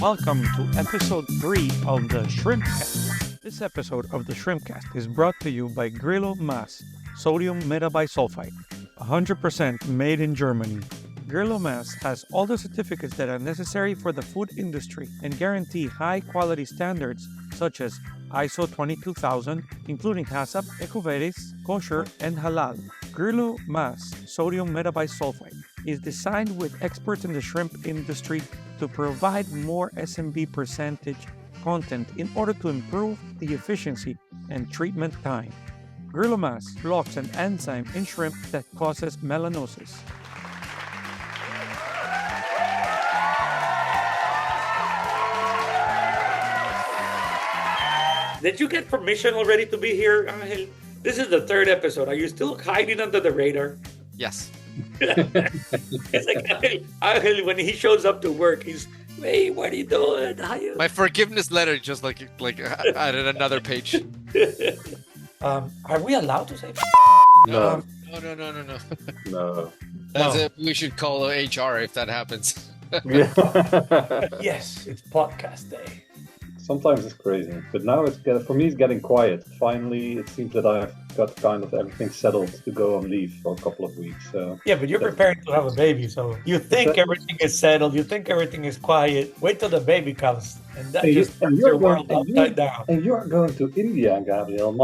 welcome to episode 3 of the Shrimpcast. This episode of the Shrimpcast is brought to you by Grillo MAS, sodium metabisulfite, 100% made in Germany. Grillo MAS has all the certificates that are necessary for the food industry and guarantee high quality standards such as ISO 22000, including HACCP, EcoVadis, kosher, and halal. Grillo MAS sodium metabisulfite is designed with experts in the shrimp industry to provide more SMB percentage content in order to improve the efficiency and treatment time. Grillo MAS blocks an enzyme in shrimp that causes melanosis. Did you get permission already to be here, Angel? This is the 3rd episode. Are you still hiding under the radar? Yes. It's like Angel, when he shows up to work, he's, hey, what are you doing? How you? My forgiveness letter just like added another page. Are we allowed to say? No. No. No. That's it. We should call HR if that happens. Yes, it's podcast day. Sometimes it's crazy, but now for me it's getting quiet. Finally, it seems that I've got kind of everything settled to go on leave for a couple of weeks. So yeah, but you're preparing to have a baby, so you think everything is settled, you think everything is quiet. Wait till the baby comes, and that just turns your world upside down. And you're going to India, Gabriel.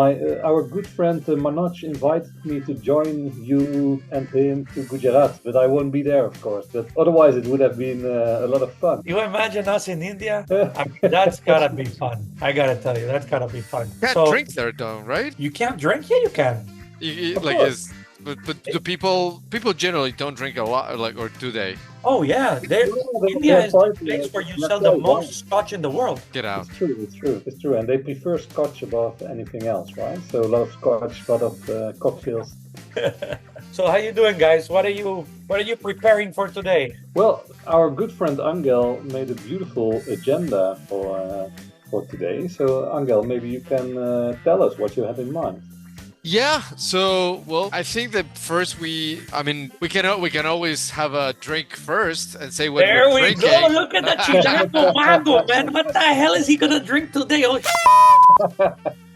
Our good friend Manoj invited me to join you and him to Gujarat, but I won't be there, of course. But otherwise, it would have been a lot of fun. You imagine us in India? I mean, that's gotta be fun. I gotta tell you, that's gotta be fun. You can't drink there, though, right? You can't drink? Yeah, you can. But the people generally don't drink a lot, or do they? Oh yeah, India is the place where you sell the most scotch in the world. Get out. It's true, and they prefer scotch above anything else, right? So a lot of scotch, a lot of cocktails. So how you doing, guys? What are you preparing for today? Well, our good friend Angel made a beautiful agenda for today. So Angel, maybe you can tell us what you have in mind. Yeah, so I think that first we can always have a drink first and say what there we're drinking. There we go. Look at that Chilango mango, man. What the hell is he gonna drink today?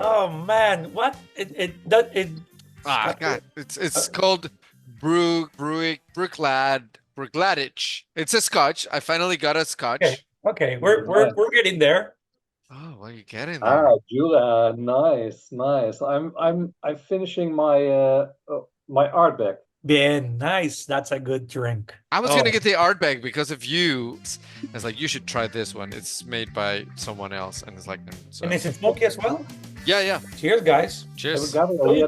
Oh man, what God, it's called Brugladich. It's a scotch. I finally got a scotch. Okay, we're getting there. Oh, what are you getting there? Jura, nice. I'm finishing my my Ardberg. Bien, nice. That's a good drink. I was gonna get the Ardbeg because of you. It's like you should try this one. It's made by someone else, and it's like. And is it smoky as well? Yeah. Cheers, guys. Cheers. Gabriel, we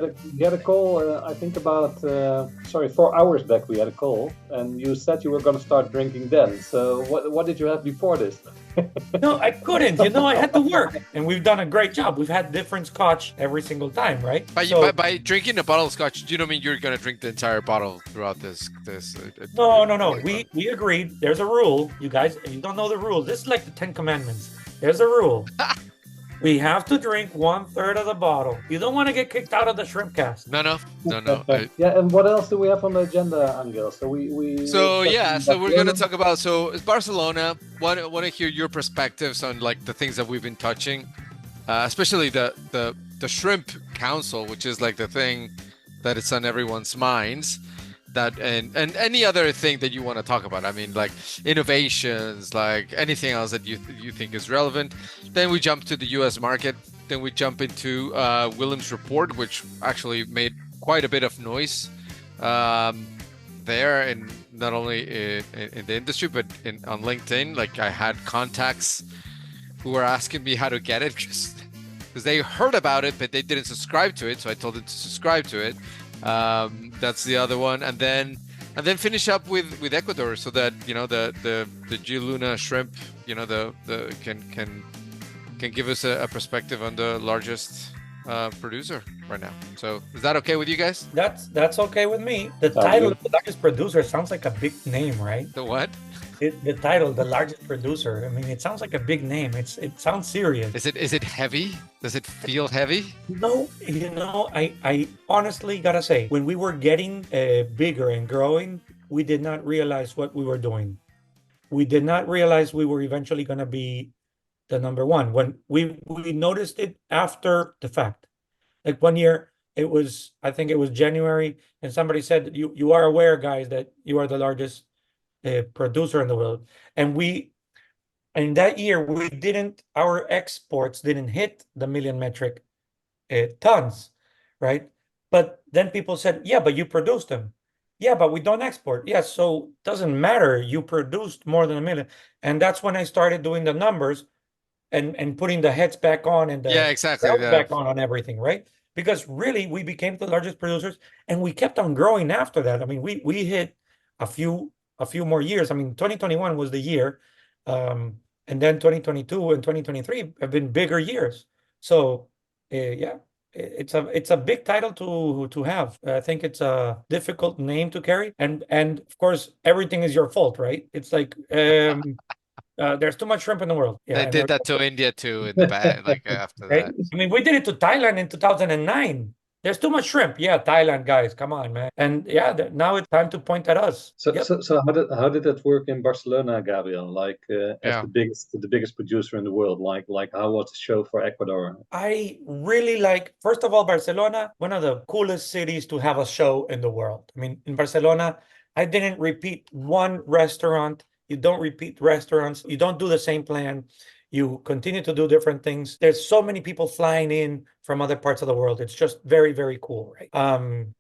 had a call. I think about 4 hours back. We had a call, and you said you were going to start drinking then. So what did you have before this? No, I couldn't. I had to work, and we've done a great job. We've had different scotch every single time, right? By drinking a bottle of scotch, do you know mean you're going to drink the entire bottle throughout this? No. We agreed. There's a rule, you guys. If you don't know the rules, this is like the 10 Commandments. There's a rule. We have to drink 1/3 of the bottle. You don't want to get kicked out of the Shrimpcast. No. Yeah, and what else do we have on the agenda, Angel? So So we're gonna talk about. So it's Barcelona. Want to hear your perspectives on like the things that we've been touching, especially the Shrimp Council, which is like the thing that it's on everyone's minds. That and any other thing that you want to talk about. I mean, like innovations, like anything else that you think is relevant. Then we jump to the U.S. market. Then we jump into Willem's report, which actually made quite a bit of noise there, and not only in the industry but on LinkedIn. Like I had contacts who were asking me how to get it because they heard about it but they didn't subscribe to it. So I told them to subscribe to it. That's the other one, and then finish up with Ecuador, so that the Luna shrimp, can give us a perspective on the largest producer right now. So is that okay with you guys? That's okay with me. The title of the largest producer sounds like a big name, right? The what? The title, the largest producer. I mean, it sounds like a big name. It sounds serious. Is it heavy? Does it feel heavy? No, I honestly gotta say, when we were getting bigger and growing, we did not realize what we were doing. we did not realize we were eventually going to be the number one. When we noticed it after the fact. Like one year, I think it was January, and somebody said, you are aware, guys, that you are the largest producer in the world. And in that year, our exports didn't hit the million metric tons, right? But then people said, yeah, but you produced them. Yeah, but we don't export. Yeah, so doesn't matter. You produced more than a million. And that's when I started doing the numbers and putting the heads back on and Yeah, the exactly. belts back on everything, right? Because really we became the largest producers and we kept on growing after that. I mean, we hit a few more years. I mean, 2021 was the year. And then 2022 and 2023 have been bigger years. So yeah, it's a big title to have. I think it's a difficult name to carry, and of course everything is your fault, right? It's like there's too much shrimp in the world. Yeah, They did that to India too in the back, like after right. that. I mean, we did it to Thailand in 2009. There's too much shrimp. Yeah, Thailand guys, come on, man. And yeah, now it's time to point at us. So, Yep. so how did that work in Barcelona, Gabriel? Like as Yeah. the biggest producer in the world. Like how was the show for Ecuador? I really like, first of all, Barcelona, one of the coolest cities to have a show in the world. I mean, in Barcelona, I didn't repeat one restaurant. You don't repeat restaurants. You don't do the same plan. You continue to do different things. There's so many people flying in from other parts of the world. It's just very, very cool, right?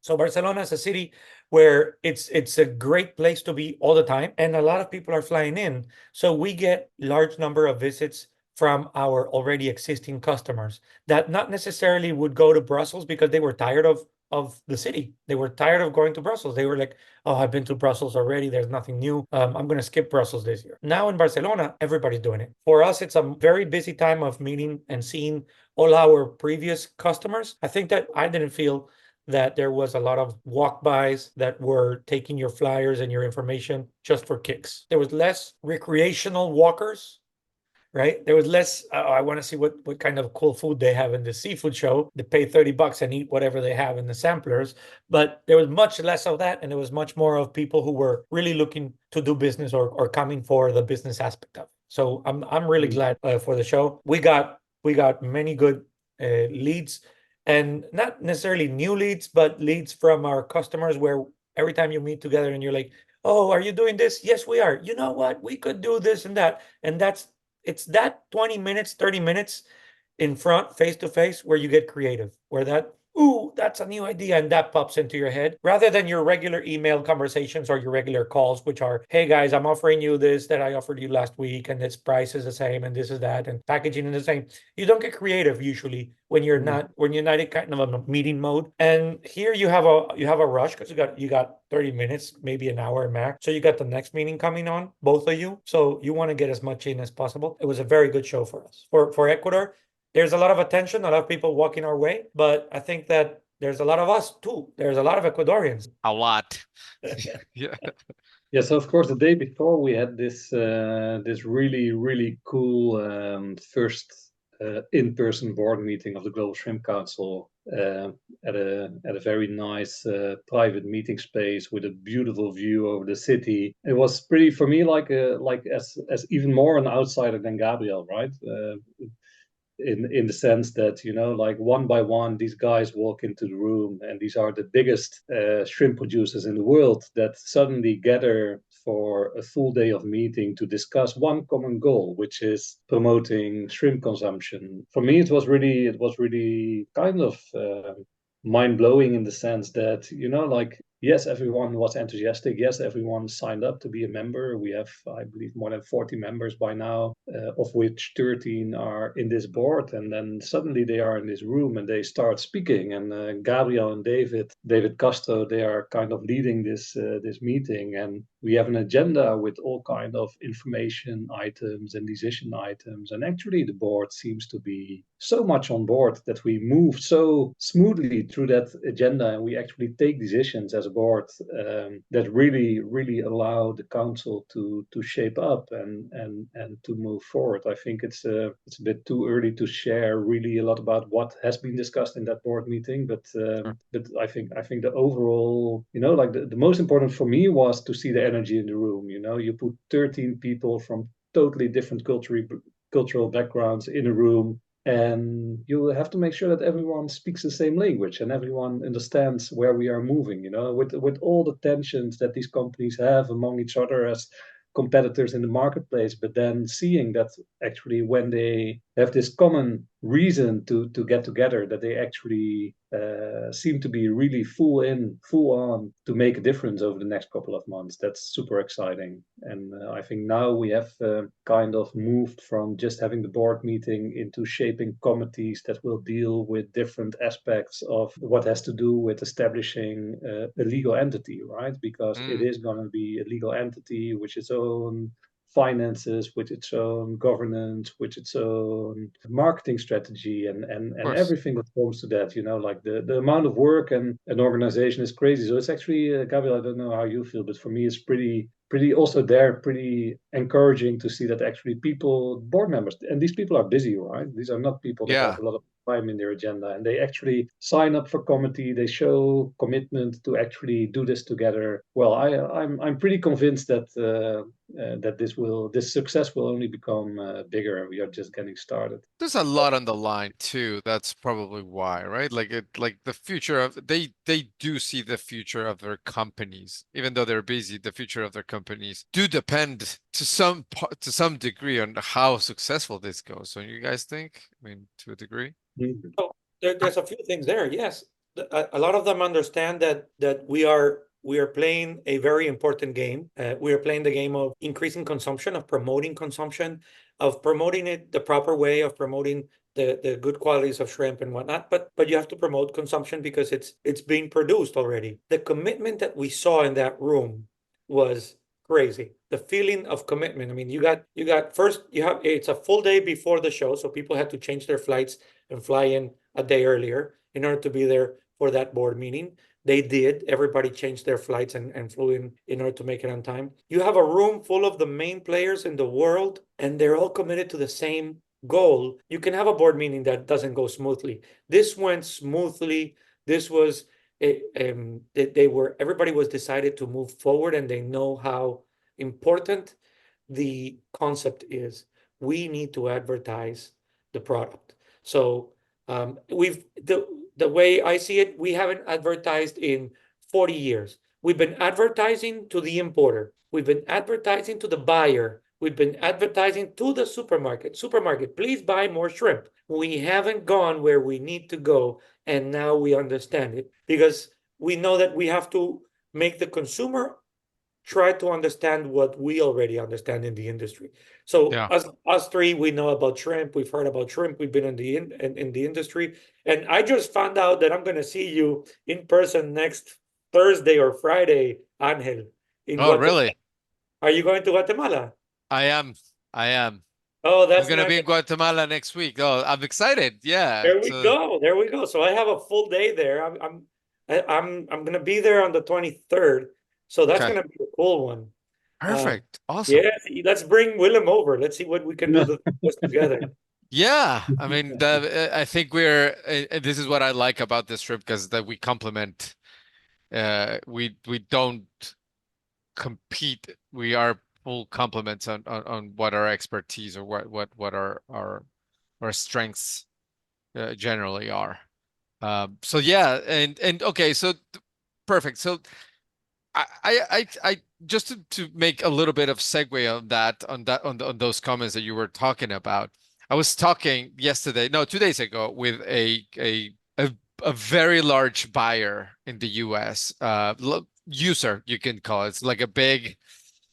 So Barcelona is a city where it's a great place to be all the time, and a lot of people are flying in. So we get large number of visits from our already existing customers that not necessarily would go to Brussels because they were tired of the city. They were tired of going to Brussels. They were like, oh, I've been to Brussels already. There's nothing new. I'm going to skip Brussels this year. Now in Barcelona, everybody's doing it. For us, it's a very busy time of meeting and seeing all our previous customers. I think that I didn't feel that there was a lot of walk-bys that were taking your flyers and your information just for kicks. There was less recreational walkers, right? There was less, I want to see what kind of cool food they have in the seafood show. They pay $30 and eat whatever they have in the samplers. But there was much less of that. And there was much more of people who were really looking to do business or coming for the business aspect of it. So I'm really glad for the show. We got many good leads, and not necessarily new leads, but leads from our customers where every time you meet together and you're like, oh, are you doing this? Yes, we are. You know what? We could do this and that. And it's that 20 minutes, 30 minutes in front, face to face, where you get creative, where that's a new idea, and that pops into your head, rather than your regular email conversations or your regular calls, which are, hey guys, I'm offering you this that I offered you last week, and this price is the same, and this is that, and packaging is the same. You don't get creative usually when you're not in kind of a meeting mode. And here you have a rush because you got 30 minutes, maybe an hour max. So you got the next meeting coming on, both of you. So you want to get as much in as possible. It was a very good show for us. For Ecuador, there's a lot of attention, a lot of people walking our way, but I think that there's a lot of us too. There's a lot of Ecuadorians. A lot. Yeah. Yeah, so of course the day before we had this this really cool first in-person board meeting of the Global Shrimp Council at a very nice private meeting space with a beautiful view over the city. It was pretty, for me, like as even more an outsider than Gabriel, right? In the sense that, you know, like one by one these guys walk into the room, and these are the biggest shrimp producers in the world that suddenly gather for a full day of meeting to discuss one common goal, which is promoting shrimp consumption. For me, it was really kind of mind-blowing, in the sense that, you know, like, yes, everyone was enthusiastic. Yes, everyone signed up to be a member. We have, I believe, more than 40 members by now, of which 13 are in this board. And then suddenly they are in this room and they start speaking. And Gabriel and David Castro, they are kind of leading this meeting. And we have an agenda with all kind of information items and decision items. And actually, the board seems to be so much on board that we move so smoothly through that agenda, and we actually take decisions as a board that really allow the council to shape up and to move forward. I think it's a bit too early to share really a lot about what has been discussed in that board meeting, but I think the overall, you know, like the most important for me was to see the energy in the room. You know, you put 13 people from totally different cultural backgrounds in a room, and you have to make sure that everyone speaks the same language and everyone understands where we are moving. You know, with all the tensions that these companies have among each other as competitors in the marketplace, but then seeing that actually when they have this common reason to get together, that they actually seem to be really full on to make a difference over the next couple of months. That's super exciting. And I think now we have kind of moved from just having the board meeting into shaping committees that will deal with different aspects of what has to do with establishing a legal entity, right? Because it is going to be a legal entity with its own finances, with its own governance, with its own marketing strategy, and everything that comes to that. You know, like the amount of work and an organization is crazy. So it's actually, Gabriel, I don't know how you feel, but for me, it's pretty also there, pretty encouraging to see that actually people, board members, and these people are busy, right? These are not people that have a lot of time in their agenda, and they actually sign up for committee. They show commitment to actually do this together. Well, I'm pretty convinced that that this success will only become bigger, and we are just getting started. There's a lot on the line too. That's probably why, right? Like the future of they do see the future of their companies, even though they're busy. The future of their companies do depend to some degree on how successful this goes. So you guys think? I mean, to a degree. Mm-hmm. So there's a few things there. Yes, a lot of them understand that we are playing a very important game. We are playing the game of increasing consumption, of promoting consumption, of promoting it the proper way, of promoting the good qualities of shrimp and whatnot. But you have to promote consumption because it's being produced already. The commitment that we saw in that room was crazy. The feeling of commitment. I mean, you got first, it's a full day before the show, so people had to change their flights and fly in a day earlier in order to be there for that board meeting. They did. Everybody changed their flights and flew in order to make it on time. You have a room full of the main players in the world, and they're all committed to the same goal. You can have a board meeting that doesn't go smoothly. This went smoothly. This was everybody was decided to move forward, and they know how important the concept is. We need to advertise the product. So the way I see it, we haven't advertised in 40 years. We've been advertising to the importer. We've been advertising to the buyer. We've been advertising to the supermarket. Supermarket, please buy more shrimp. We haven't gone where we need to go, and now we understand it because we know that we have to make the consumer try to understand what we already understand in the industry. So us three, we know about shrimp. We've heard about shrimp. We've been in the industry, and I just found out that I'm going to see you in person next Thursday or Friday, Angel. Really? Are you going to Guatemala? I am. Oh, that's I'm gonna be in Guatemala next week. Oh, I'm excited. Yeah. There we go. There we go. So I have a full day there. I'm gonna be there on the 23rd. So that's gonna be a cool one. Perfect. Awesome. Yeah, let's bring Willem over. Let's see what we can do together. Yeah, I mean, I think this is what I like about this trip, because that we complement. We don't compete. We are full complements on what our expertise or what our strengths generally are. So yeah, and okay, so perfect. So I just to make a little bit of segue on those comments that you were talking about. I was talking 2 days ago with a very large buyer in the US, user, you can call it. It's like a big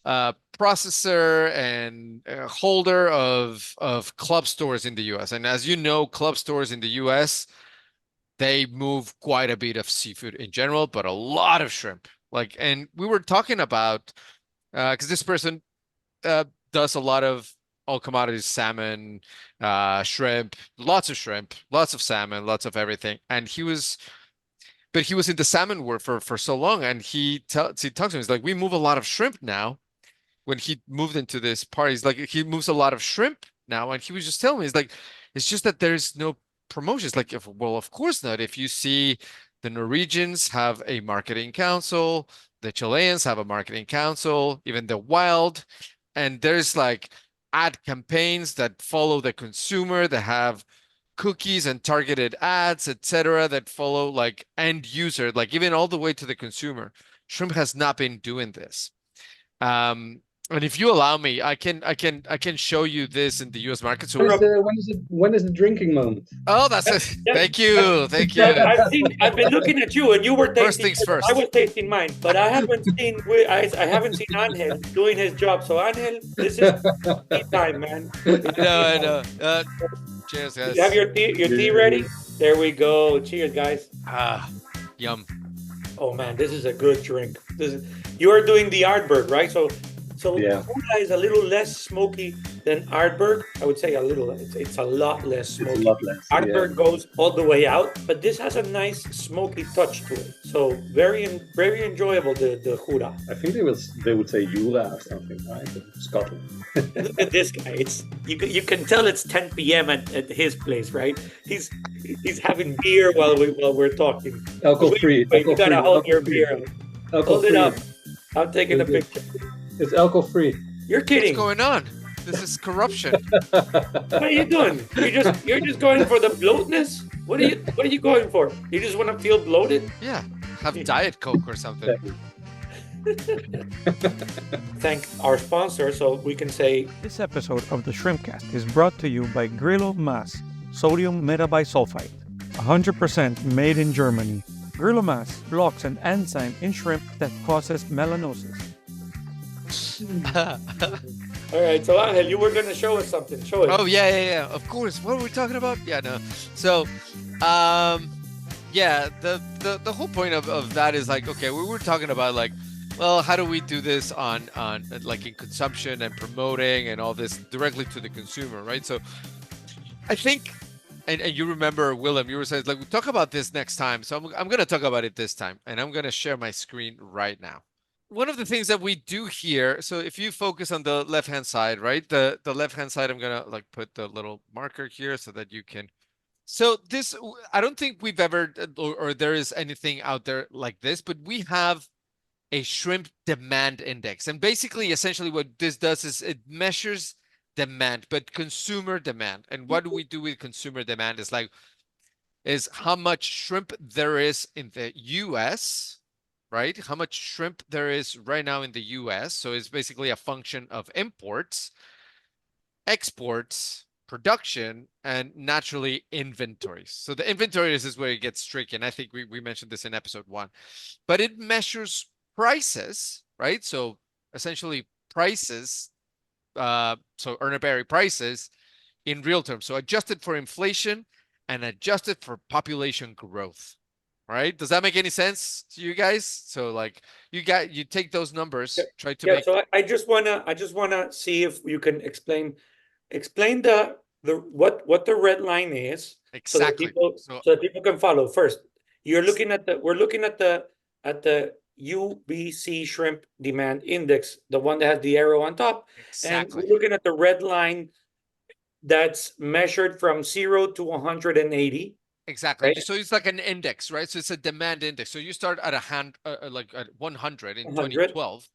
processor and holder of club stores in the US. And as you know, club stores in the US, they move quite a bit of seafood in general, but a lot of shrimp. And we were talking about, because this person does a lot of all commodities, salmon, shrimp, lots of salmon, lots of everything. And he was in the salmon world for so long, and he talks to me. He's like, we move a lot of shrimp now. When he moved into this part, he's like, he moves a lot of shrimp now, and he was just telling me, he's like, it's just that there's no promotions. Well, of course not. If you see The Norwegians have a marketing council. The Chileans have a marketing council, even the Wild. And there's like ad campaigns that follow the consumer, that have cookies and targeted ads, etc., that follow like end user, like even all the way to the consumer. Shrimp has not been doing this. And if you allow me, I can show you this in the U.S. market. So When is the drinking moment? oh, that's it. Yeah. Thank you, thank you. I've been looking at you, and you were tasting. First things first. I was tasting mine, but I haven't seen. I haven't seen Angel doing his job. So Angel, this is tea time, man. I know. Cheers, guys. You have your tea ready? There we go. Cheers, guys. Ah, yum. Oh man, this is a good drink. You are doing the Ardberg, right? So Yeah. Gouda is a little less smoky than Ardberg. I would say a little. It's a lot less smoky. It's a lot less. Ardberg goes all the way out, but this has a nice smoky touch to it. So very enjoyable, the Gouda. I think they would say Jura or something, right? Scotland. Look at this guy. You can tell it's 10 p.m. at his place, right? He's having beer while we're talking. Alcohol free. Wait, you gotta hold your beer. Hold it up. I'm taking a picture. It's alcohol free. You're kidding. What's going on? This is corruption. What are you doing? You're just going for the bloatness? What are you going for? You just want to feel bloated? Yeah, have Diet Coke or something. Thank our sponsor, so we can say This episode of the Shrimpcast is brought to you by Grillo MAS, sodium metabisulfite, 100% made in Germany. Grillo MAS blocks an enzyme in shrimp that causes melanosis. all right, so Angel, you were gonna show us something. Show it. Oh yeah. Of course. What are we talking about? Yeah, no. So, yeah, the whole point of that is like, okay, we were talking about like, well, how do we do this on like in consumption and promoting and all this directly to the consumer, right? So, I think, and you remember, Willem, you were saying like, we'll talk about this next time. So I'm gonna talk about it this time, and I'm gonna share my screen right now. One of the things that we do here, so if you focus on the left-hand side, right? The left-hand side, I'm gonna like put the little marker here so that you can. So this, I don't think we've ever, or there is anything out there like this, but we have a shrimp demand index. And basically, essentially what this does is it measures demand, but consumer demand. And what do we do with consumer demand is how much shrimp there is in the US, right? How much shrimp there is right now in the US. So it's basically a function of imports, exports, production, and naturally inventories. So the inventories is where it gets tricky. And I think we mentioned this in episode 1. But it measures prices, right? So essentially prices, so Ardberg prices in real terms. So adjusted for inflation and adjusted for population growth. Right? Does that make any sense to you guys? So like you take those numbers, try to make. So I just wanna see if you can explain the what the red line is. Exactly. So that people can follow. First, we're looking at the UBC shrimp demand index, the one that has the arrow on top. Exactly. And we're looking at the red line that's measured from 0 to 180. Exactly. Right? So it's like an index, right? So it's a demand index. So you start at like at 100 in 2012.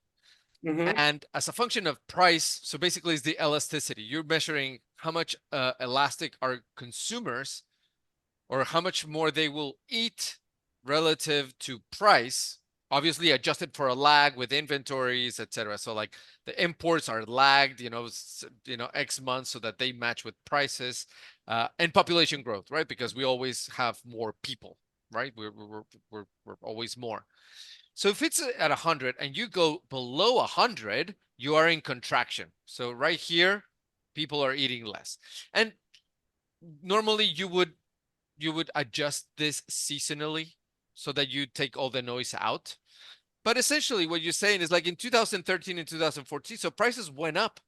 And as a function of price, so basically it's the elasticity. You're measuring how much elastic are consumers, or how much more they will eat relative to price, obviously adjusted for a lag with inventories, etc. So like the imports are lagged, X months so that they match with prices, and population growth, right? Because we always have more people, right? We're always more. So if it's at 100 and you go below 100, you are in contraction. So right here, people are eating less. And normally you would adjust this seasonally so that you take all the noise out. But essentially what you're saying is like in 2013 and 2014, so prices went up,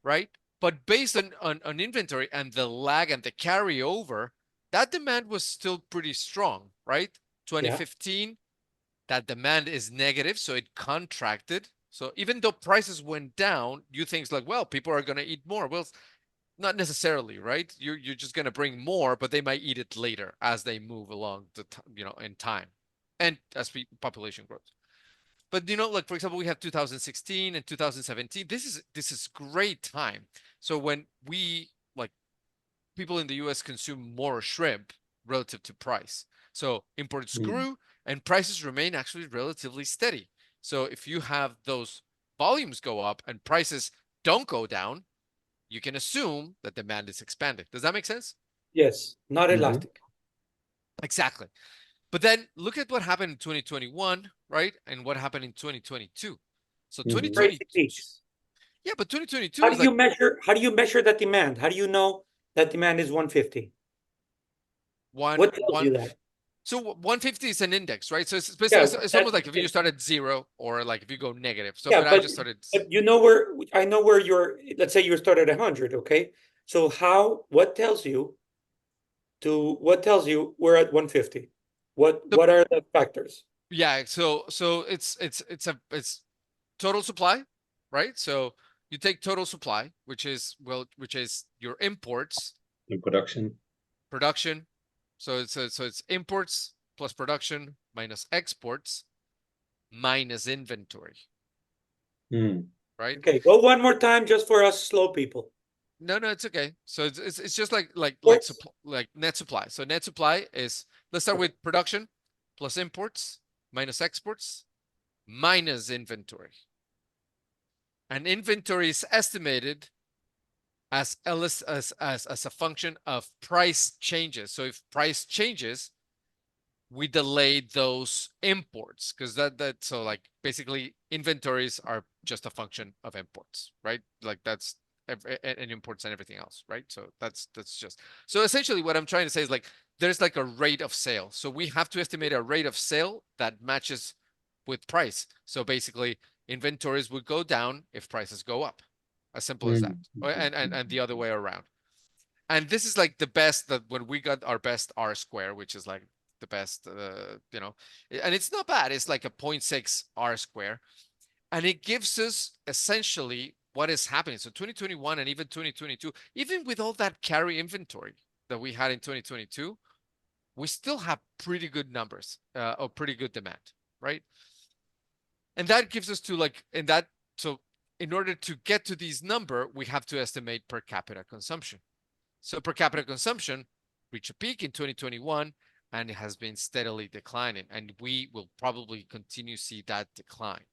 right? But based on inventory and the lag and the carryover, that demand was still pretty strong, right? 2015, that demand is negative, so it contracted. So even though prices went down, you think like, well, people are going to eat more. Well, Not necessarily, right? You're just gonna bring more, but they might eat it later as they move along in time, and as population grows. But like for example, we have 2016 and 2017. This is great time. So when we like people in the U.S. consume more shrimp relative to price, so imports grew and prices remain actually relatively steady. So if you have those volumes go up and prices don't go down, you can assume that demand is expanding. Does that make sense? Yes, not elastic. Exactly. But then look at what happened in 2021, right? And what happened in 2022. So 2020, Crazy peaks. yeah, but 2022 How is do you like measure? How do you measure that demand? How do you know that demand is 150? one What tells one. you that? So 150 is an index, right? So it's Yeah, it's that's almost like if you start at zero or like if you go negative. So, yeah, but I just started. but you know where I know where you're. Let's say you start at 100, okay? So how? What tells you we're at 150? The, What are the factors? yeah, so it's total supply, right? So you take total supply, which is your imports, In production. production. So it's imports plus production minus exports minus inventory, right? Okay, go one more time just for us slow people. No, it's okay. So it's just like Imports, like net supply. So net supply is, let's start with production plus imports minus exports minus inventory. And inventory is estimated as a function of price changes. So if price changes, we delay those imports because so like basically inventories are just a function of imports, right? Like that's and imports and everything else, right? So that's just, so essentially what I'm trying to say is like there's like a rate of sale. So we have to estimate a rate of sale that matches with price. So basically inventories would go down if prices go up. As simple as that. And the other way around. And this is like the best, that when we got our best R square, which is like the best, and it's not bad. It's like a 0.6 R square. And it gives us essentially what is happening. So 2021 and even 2022, even with all that carry inventory that we had in 2022, we still have pretty good numbers or pretty good demand, right? And that gives us to like, so in order to get to these number, we have to estimate per capita consumption. So per capita consumption reached a peak in 2021 and it has been steadily declining, and we will probably continue to see that decline.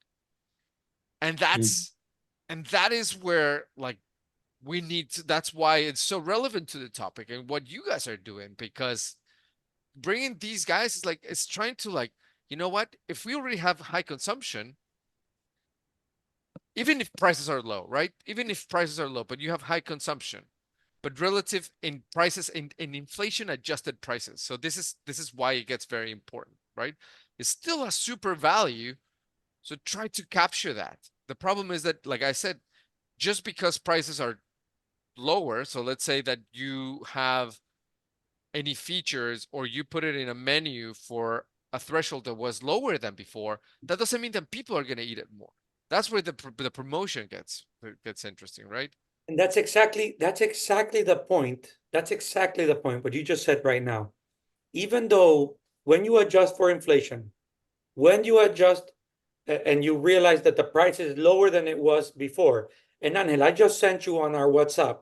And that is where like we need to, that's why it's so relevant to the topic and what you guys are doing, because bringing these guys is like, it's trying to like, you know what, if we already have high consumption, even if prices are low, right? Even if prices are low, but you have high consumption, but relative in prices in inflation adjusted prices. So this is why it gets very important, right? It's still a super value. So try to capture that. The problem is that, like I said, just because prices are lower, so let's say that you have any features or you put it in a menu for a threshold that was lower than before, that doesn't mean that people are going to eat it more. That's where the promotion gets interesting, right? and that's exactly the point. That's exactly the point. What you just said right now. Even though when you adjust for inflation, when you adjust and you realize that the price is lower than it was before. And Angel, I just sent you on our WhatsApp.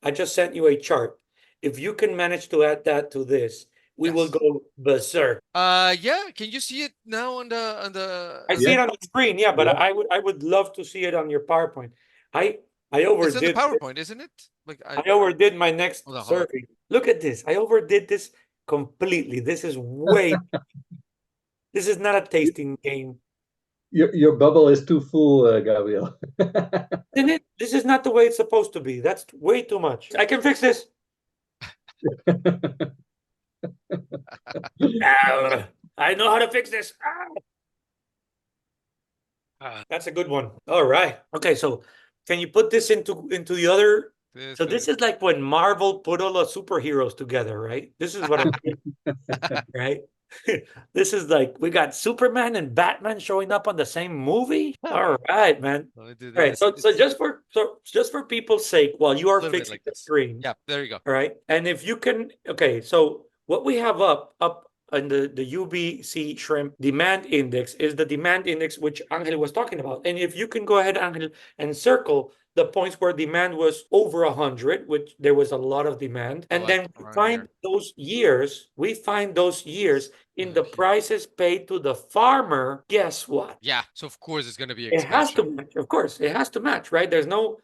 I just sent you a chart. If you can manage to add that to this, we will Yes. go berserk. Yeah. Can you see it now on the? I see it on the screen, yeah, but I would love to see it on your PowerPoint. I It's in the overdid PowerPoint, isn't it? Like I overdid my next hold on, hold on. survey. Look at this. I overdid this completely. This is this is not a tasting game. Your bubble is too full, Gabriel. Isn't it? This is not the way it's supposed to be. That's way too much. I can fix this. I know how to fix this. That's a good one. All right. Okay, so can you put this into the other? So this is like when Marvel put all the superheroes together, right? This is what I'm right? This is like we got Superman and Batman showing up on the same movie. All right, man. Let me do All right. this. So It's just for people's sake, while you a are little bit fixing like the this. screen, Yeah, there you go. all right. And if you can, okay. So what we have up in the UBC shrimp demand index is the demand index which Angel was talking about. And if you can go ahead, Angel, and circle the points where demand was over 100, which there was a lot of demand, So and like then around here. we find those years in the Here. prices paid to the farmer. Guess what? Yeah. So of course it's gonna be It has to expansion. match, of course. It has to match, right? There's no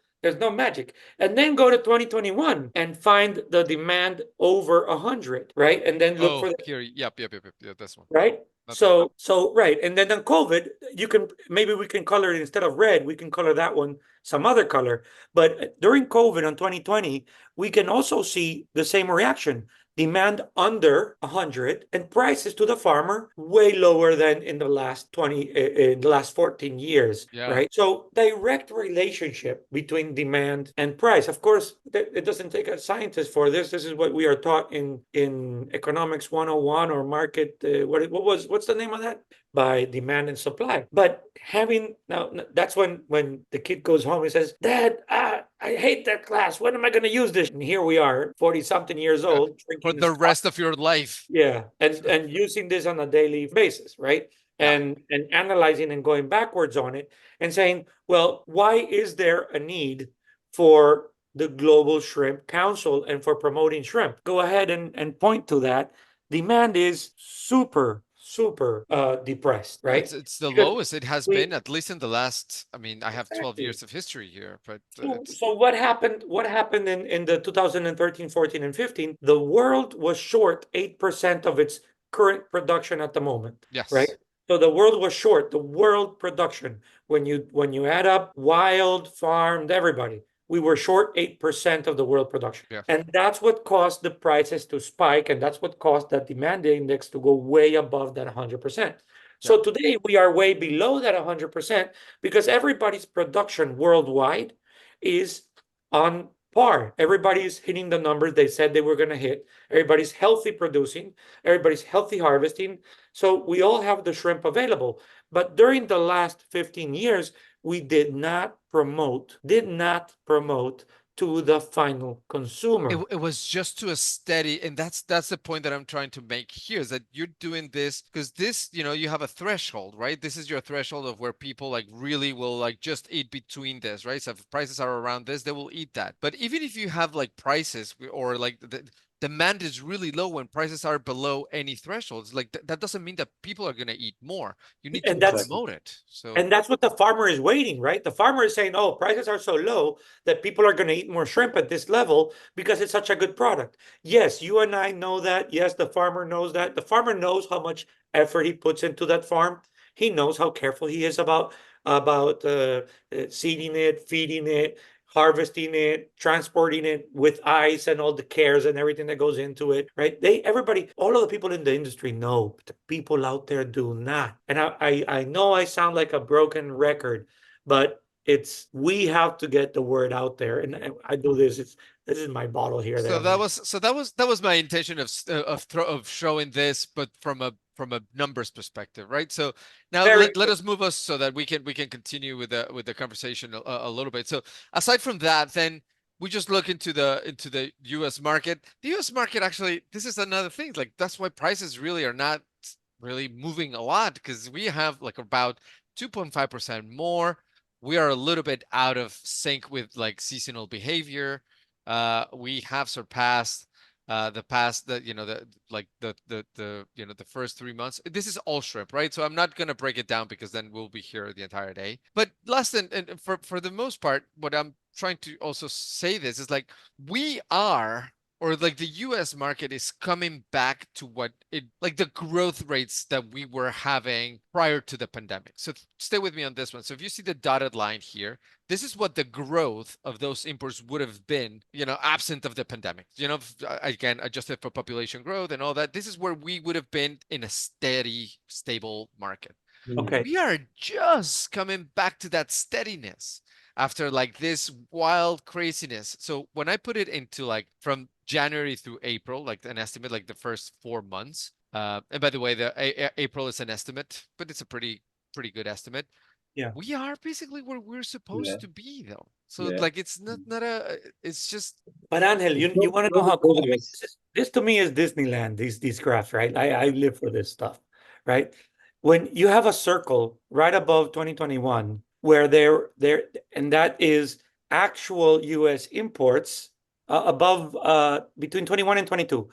magic. And then go to 2021 and find the demand over 100, right? And then look Oh, for the here. Yep. Yeah, this one. right? Not that one. So right, and then on COVID, you can maybe we can color it instead of red, we can color that one some other color. But during COVID on 2020, we can also see the same reaction. Demand under 100 and prices to the farmer way lower than in the last 20 in the last 14 years, Yeah. right? So direct relationship between demand and price. Of course, it doesn't take a scientist for this. This is what we are taught in economics 101 or market what's the name of that? By demand and supply. But having now that's when the kid goes home and says, Dad, I hate that class. When am I going to use this? And here we are, 40 something years Yeah. old, For drinking the scotch. rest of your life. Yeah, and using this on a daily basis, right? Yeah. And analyzing and going backwards on it and saying, well, why is there a need for the Global Shrimp Council and for promoting shrimp? Go ahead and point to that. Demand is super, super depressed, Yeah, right? it's the Because lowest it has we been, at least in the last, I mean, I have 12 exactly. years of history here, but So, it's so what happened? What happened in the 2013, 14, and 15? The world was short 8% of its current production at the moment, right? yes. So the world was short, the world production. When you add up wild, farmed, everybody, we were short 8% of the world production. Yeah. And that's what caused the prices to spike, and that's what caused that demand index to go way above that 100%. Yeah. So today we are way below that 100% because everybody's production worldwide is on par. Everybody's hitting the numbers they said they were going to hit. Everybody's healthy producing. Everybody's healthy harvesting. So we all have the shrimp available. But during the last 15 years, we did not promote to the final consumer. It was just to a steady, and that's the point that I'm trying to make here, is that you're doing this because this, you have a threshold, right? This is your threshold of where people like really will like just eat between this, right? So if prices are around this, they will eat that. But even if you have like prices or like the demand is really low when prices are below any thresholds, like that doesn't mean that people are going to eat more. You need to And that's promote it. So And that's what the farmer is waiting, right? The farmer is saying, oh, prices are so low that people are going to eat more shrimp at this level because it's such a good product. Yes, you and I know that. Yes, the farmer knows that. The farmer knows how much effort he puts into that farm. He knows how careful he is about seeding it, feeding it, harvesting it, transporting it with ice and all the cares and everything that goes into it, right? All of the people in the industry know, but the people out there do not. And I know I sound like a broken record, but we have to get the word out there. And I do this. This is my bottle here that So I'm that gonna. was that was my intention of showing this, but from a numbers perspective, right? So now Very let us move us so that we can continue with the conversation a little bit. So aside from that, then we just look into the U.S. market. The U.S. market actually, this is another thing. Like that's why prices really are not really moving a lot because we have like about 2.5% more. We are a little bit out of sync with like seasonal behavior. We have surpassed the past the like the first 3 months. This is all shrimp, right? So I'm not gonna break it down because then we'll be here the entire day. But less than and for the most part, what I'm trying to also say this is like we are or like the US market is coming back to what it like the growth rates that we were having prior to the pandemic. So stay with me on this one. So if you see the dotted line here, this is what the growth of those imports would have been, absent of the pandemic. Again, adjusted for population growth and all that. This is where we would have been in a steady, stable market. Okay. We are just coming back to that steadiness after like this wild craziness. So when I put it into like from January through April, like an estimate, like the first 4 months, And by the way, April is an estimate, but it's a pretty good estimate. Yeah. We are basically where we're supposed to be, though. So Yeah. like, it's not it's just. But Angel, you want to know how cool? I mean, this to me is Disneyland. These graphs, right? I live for this stuff, right? When you have a circle right above 2021, where there, and that is actual U.S. imports above between 21 and 22,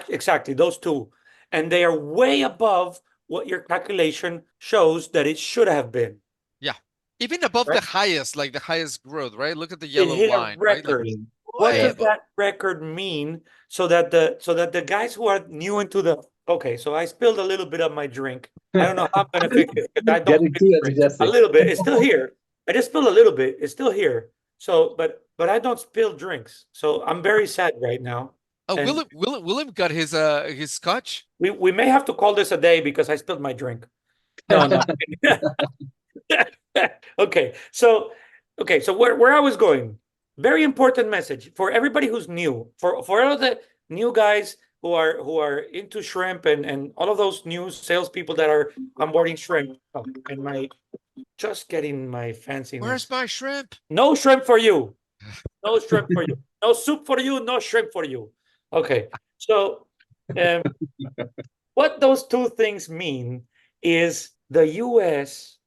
exactly those two, and they are way above what your calculation shows that it should have been. Yeah, even above Right. the highest, like the highest growth, right? Look at the It yellow hit a line, right? Like, record. What way does above. that record mean? So that the guys who are new into the okay, so I spilled a little bit of my drink. I don't know how I'm gonna fix it because I don't Getting too drink. A enthusiastic. little bit. It's still here. I just spilled a little bit. It's still here. So, but I don't spill drinks. So I'm very sad right now. Oh, And Willem got his scotch. we may have to call this a day because I spilled my drink. No, no. Okay, so where I was going, very important message for everybody who's new, for all the new guys who are into shrimp and all of those new salespeople that are onboarding shrimp. Oh, and my just getting my fancy. Where's my shrimp? No shrimp for you. No shrimp for you. No soup for you. No shrimp for you. Okay, so what those two things mean is the U.S.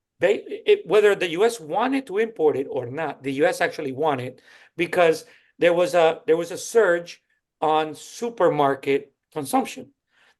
Whether the U.S. wanted to import it or not, the U.S. actually wanted because there was a surge on supermarket consumption.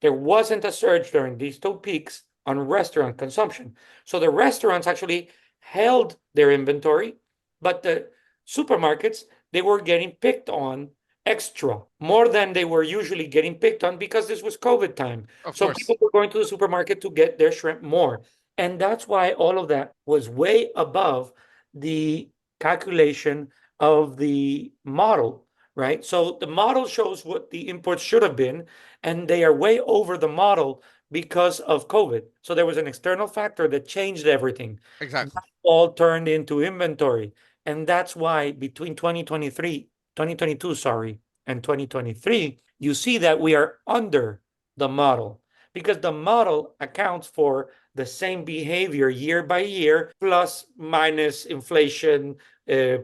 There wasn't a surge during these two peaks on restaurant consumption. So the restaurants actually held their inventory, but the supermarkets, they were getting picked on extra more than they were usually getting picked on because this was COVID time. Of So course. people were going to the supermarket to get their shrimp more. And that's why all of that was way above the calculation of the model, right? So the model shows what the imports should have been, and they are way over the model because of COVID. So there was an external factor that changed everything. Exactly. That all turned into inventory. And that's why between 2022, sorry, and 2023, you see that we are under the model because the model accounts for the same behavior year by year, plus minus inflation,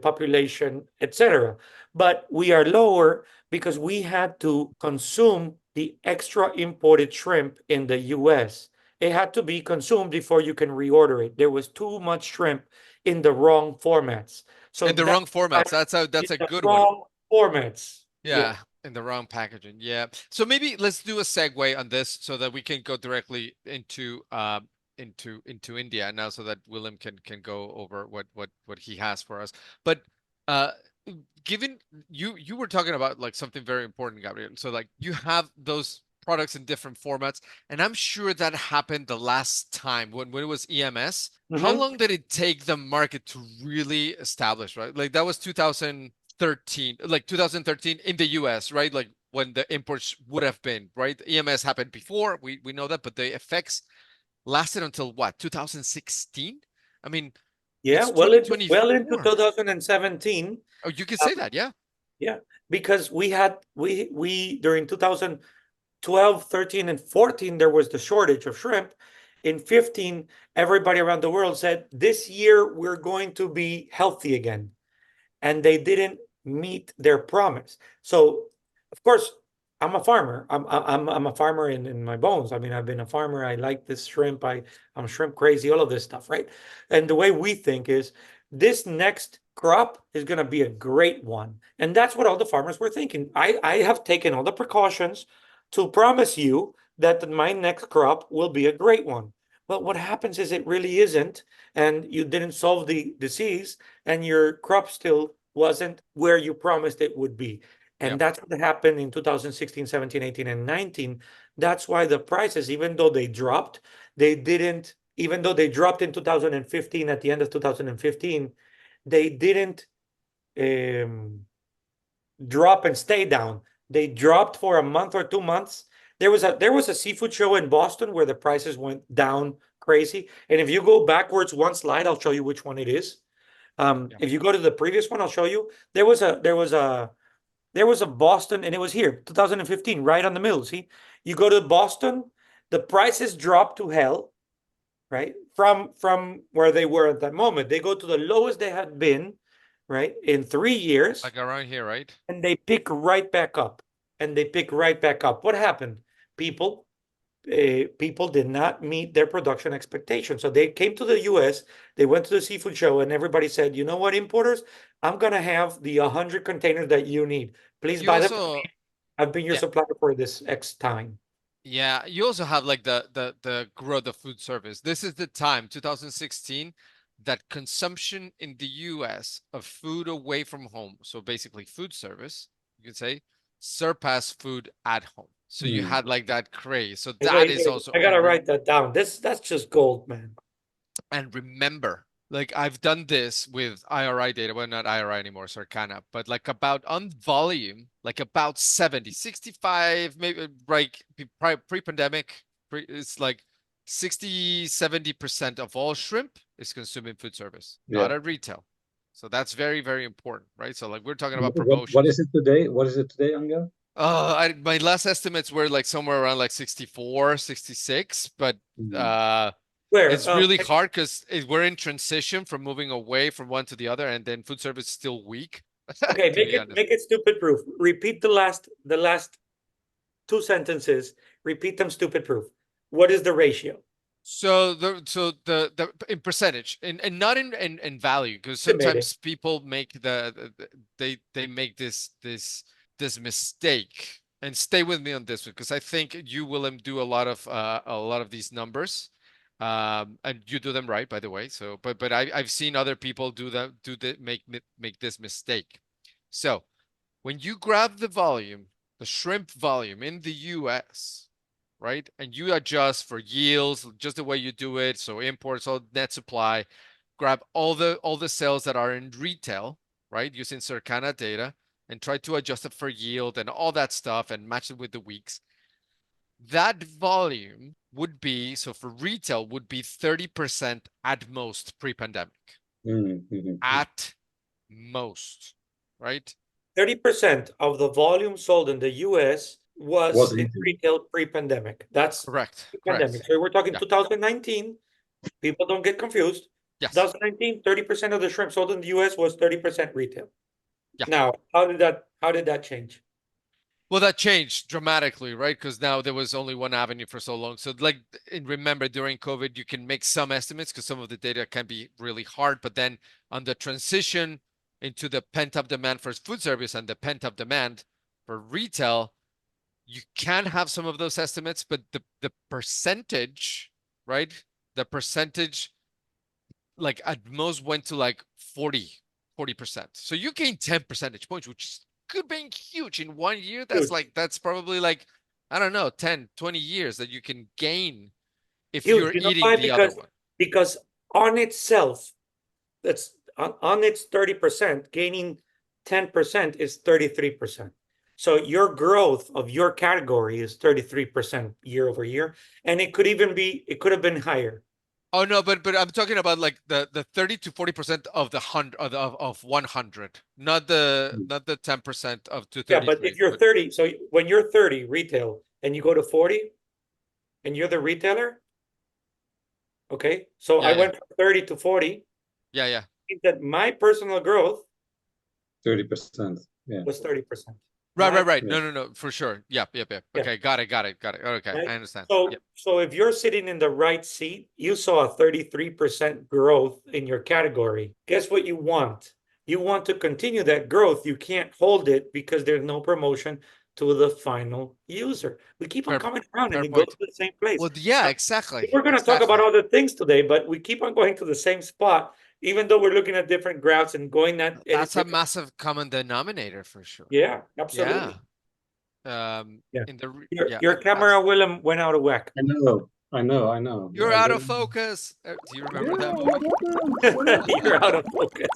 population, etc. But we are lower because we had to consume the extra imported shrimp in the US. It had to be consumed before you can reorder it. There was too much shrimp in the wrong formats. So In the wrong formats. That's a good one. wrong formats. Yeah, in the wrong packaging. Yeah. So maybe let's do a segue on this so that we can go directly into India now, so that Willem can go over what he has for us. But given you were talking about like something very important, Gabriel. So like you have those products in different formats, and I'm sure that happened the last time when it was EMS. How long did it take the market to really establish, right? Like that was 2013, like 2013 in the US, right? Like when the imports would have been, right? EMS happened before, we know that, but the effects lasted until what, 2016? I mean, yeah, it's well into 2024. 2017. Oh, you can say that, yeah. Yeah, because we during 2012, 13, and 14, there was the shortage of shrimp. In 15, everybody around the world said, this year we're going to be healthy again. And they didn't meet their promise. So, of course, I'm a farmer. I'm a farmer in my bones. I mean, I've been a farmer. I like this shrimp. I'm shrimp crazy, all of this stuff, right? And the way we think is this next crop is going to be a great one. And that's what all the farmers were thinking. I have taken all the precautions to promise you that my next crop will be a great one. But what happens is it really isn't, and you didn't solve the disease, and your crop still wasn't where you promised it would be. And that's what happened in 2016, 17, 18, and 19. That's why the prices, even though they dropped, they didn't, even though they dropped in 2015, at the end of 2015, they didn't drop and stay down. They dropped for a month or 2 months. There was a seafood show in Boston where the prices went down crazy. And if you go backwards one slide, I'll show you which one it is. If you go to the previous one, I'll show you. There was a Boston, and it was here, 2015, right on the middle. See, you go to Boston, the prices drop to hell, right? From where they were at that moment. They go to the lowest they had been, right, in 3 years. Like around here, right? And they pick right back up. What happened? People did not meet their production expectations. So they came to the US, they went to the seafood show, and everybody said, you know what, importers, I'm going to have the 100 containers that you need. Please You buy them. also, I've been your yeah. supplier for this X time. Yeah, you also have like the growth of food service. This is the time, 2016, that consumption in the US of food away from home, so basically food service, you could say, surpassed food at home. So you had like that craze. So that is also I gotta write that down. That's just gold, man. And remember, like I've done this with IRI data, well, not IRI anymore, Circana, but like about on volume, like about 70, 65, maybe like pre-pandemic, it's like 60, 70% of all shrimp is consumed in food service, not at retail. So that's very, very important, right? So like we're talking about promotion. What is it today? Angel? My last estimates were like somewhere around like 64, 66, but it's really hard because we're in transition from moving away from one to the other, and then food service is still weak. Okay, make it stupid proof. Repeat the last 2 sentences. Repeat them stupid proof. What is the ratio? So the in percentage and not in value, because sometimes people make they make this mistake. And stay with me on this one, because I think you, Willem, do a lot of these numbers. And you do them right, by the way. So, but I've seen other people make this mistake. So, when you grab the volume, the shrimp volume in the U.S., right, and you adjust for yields, just the way you do it. So imports, all net supply, grab all the sales that are in retail, right, using Circana data, and try to adjust it for yield and all that stuff, and match it with the weeks. That volume would be, so for retail, would be 30% at most pre-pandemic. At most, right? 30% of the volume sold in the US was in retail pre-pandemic. That's correct. Pre-pandemic. So we're talking 2019. People don't get confused. Yes. 2019, 30% of the shrimp sold in the US was 30% retail. Yeah. Now, how did that change? Well, that changed dramatically, right? Because now there was only one avenue for so long. So like, and remember, during COVID, you can make some estimates because some of the data can be really hard. But then on the transition into the pent-up demand for food service and the pent-up demand for retail, you can have some of those estimates, but the percentage, right? The percentage, like at most went to like 40%. So you gain 10 percentage points, which could be huge in 1 year. That's probably like, I don't know, 10, 20 years that you can gain if you're eating the other one. Because on itself, that's on its 30%, gaining 10% is 33%. So your growth of your category is 33% year over year. And it could have been higher. Oh no, but I'm talking about like the 30 to 40% of the 100, not the 10% of 233. Yeah, but if you're 30, so when you're 30 retail and you go to 40, and you're the retailer, okay. So I went from 30 to 40. Yeah. I think that my personal growth 30%. Yeah. Was 30%. Right. No, for sure. Yep. Okay, got it. Okay, right? I understand. So if you're sitting in the right seat, you saw a 33% growth in your category. Guess what you want? You want to continue that growth. You can't hold it because there's no promotion to the final user. We keep on coming around and we go to the same place. Well, yeah, exactly. We're going to talk about other things today, but we keep on going to the same spot, even though we're looking at different graphs and going that. That's a massive common denominator for sure. Yeah, absolutely. Yeah. Your camera, Willem, went out of whack. I know. You're out of focus. Do you remember that movie? You're out of focus.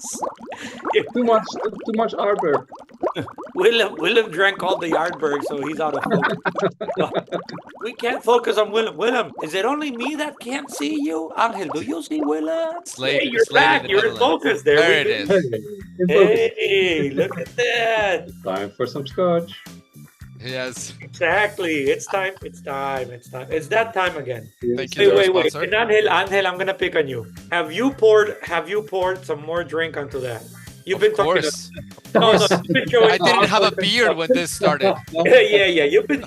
Too much Ardberg. Willem drank all the Ardberg, so he's out of focus. We can't focus on Willem. Willem, is it only me that can't see you? Angel, do you see Willem? Hey, you're back. You're in focus. There it is. Hey, look at that. Time for some scotch. Yes. Exactly. It's time. It's time. It's time. It's that time again. Thank you. Wait. And Angel, I'm gonna pick on you. Have you poured some more drink onto that? You've been Of talking. course. No, you've been showing I didn't have a PowerPoints and beard stuff. when this started. Yeah. You've been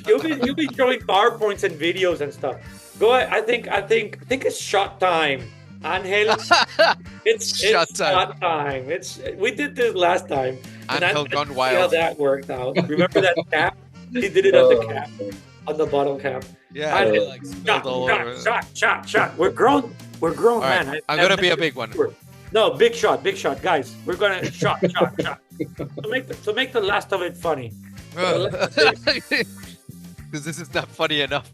showing PowerPoints and videos and stuff. Go ahead. I think it's shot time. Angel, it's Shot shot time. We did this last time. And Angel I gone see how wild. that worked out. Remember that cap? He did it on the cap, on the bottle cap. Yeah, I- it like spilled all over. Shot. We're grown, All right, man. I'm gonna be a big one. No, big shot, guys. We're gonna shot. To make the last of it funny. Because this is not funny enough.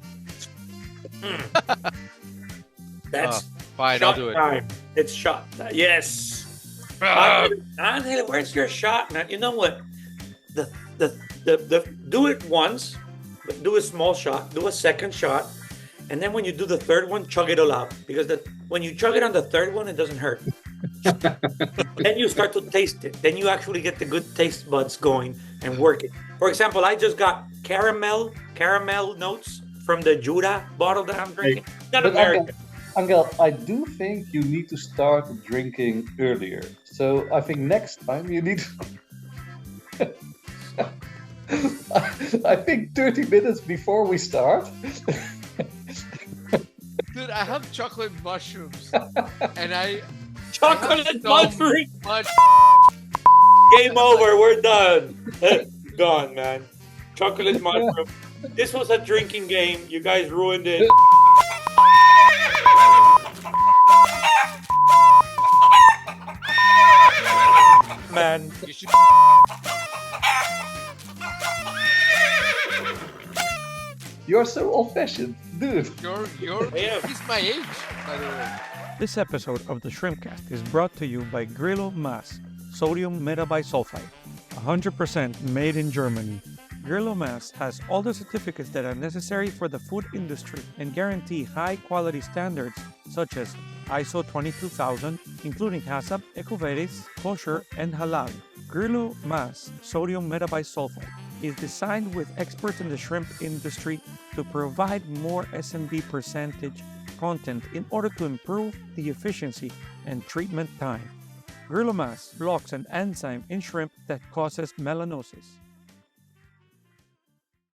That's Fine, I'll shot do it. time. It's shot. Yes. Angel, where's your shot, man? You know what? The do it once, but do a small shot, do a second shot, and then when you do the third one, chug it all out. Because when you chug it on the third one, it doesn't hurt. Then you start to taste it. Then you actually get the good taste buds going and working. For example, I just got caramel notes from the Jura bottle that I'm drinking. Not But American. Angel, I do think you need to start drinking earlier. So I think next time you need to... I think 30 minutes before we start. Dude, I have chocolate mushrooms, and I Chocolate so mushroom. much. Game over. We're done. Gone, man. Chocolate mushroom. This was a drinking game. You guys ruined it. Man. You should. You're so old-fashioned, dude. He's my age, by the way. This episode of the Shrimpcast is brought to you by Grillo MAS, sodium metabisulfite, 100% made in Germany. Grillo MAS has all the certificates that are necessary for the food industry and guarantee high quality standards such as ISO 22000, including HACCP, EcoVadis, kosher, and halal. Grillo MAS sodium metabisulfite is designed with experts in the shrimp industry to provide more SMB percentage content in order to improve the efficiency and treatment time. Grillo MAS blocks an enzyme in shrimp that causes melanosis.